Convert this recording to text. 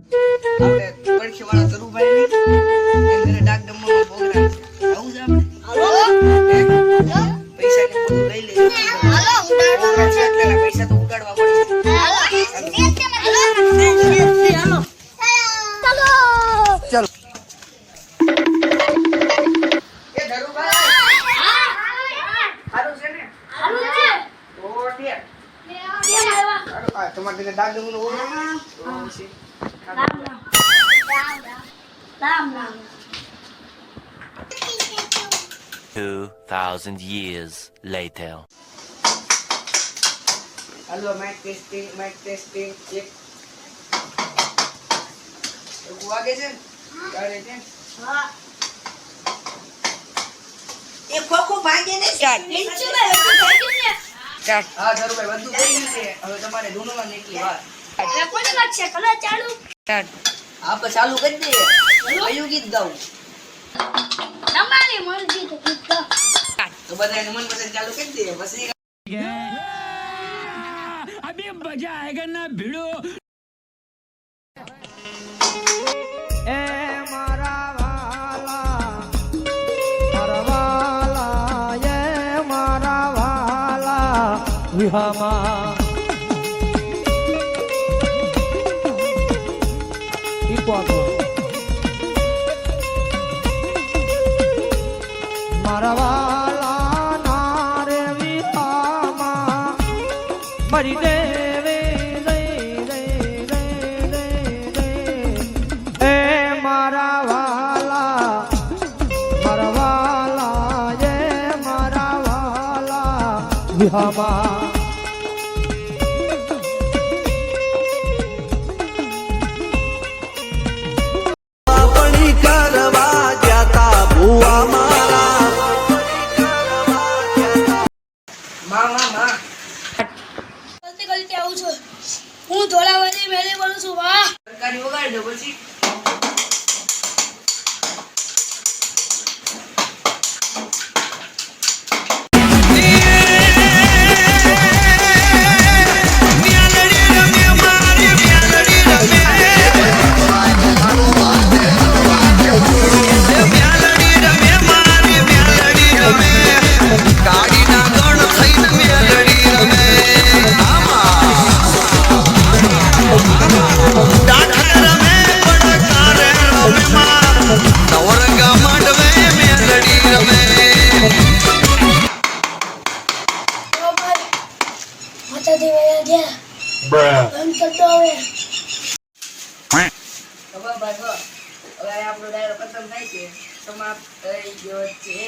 આપણે પડખે વાળા ધરુભાઈ ને ઘરે ડાક ડમમાં પ્રોગ્રામ છે. આવું છે આપણે. હાલો. પૈસા ને બધું લઈ લે. હાલો ઉડાડવા છે એટલે પૈસા તો ઉડાડવા પડે. હાલો. ચાલો. એ ધરુભાઈ. હા. હારું છે ને? હારું છે. તો ઠીક. તમારે ઘરે ડાક ડમનો પ્રોગ્રામ છે. Ram Ram. 2000 years later. Hello, mic testing, check. તો વાગે છે? તારે છે? હા. એ ખોખો ભાગે ને ચાલ. લીચુ મે ભાગી ને. ચાલ. હા ધરુભાઈ બધું થઈ ગયું છે. હવે તમારે ઢૂંઢવાની એટલી વાર. એ કોની વાત છે? કલા ચાલુ. ચાલ. આપણે ચાલુ કરી દઈએ. કયું ગીત ગાવું? તમારી મરજી તો ગીત ગાઓ. તો બધાને મનપસંદ ચાલુ કરી દઈએ. પછી अभी मजा आएगा ना भिड़ो. ए मारा वाला ये मारा वाला विहामा मारा वाला नारे विहामा मरी देवे मारा वाला ये मारा वाला विहामा अपनी करवा जाता बुआ मारा માં ગલતી આવું છું. હું ધોળાવાદી મેલે બોલું છું. વાહ. સરકારી વગાડી દો પછી માતા દેવયા ગયા. બંધ કરતો હવે. ખબર ભાઈ હવે આપણો ડાયરો ખતમ થાય છે. સમાપ્ત થઈ ગયો છે.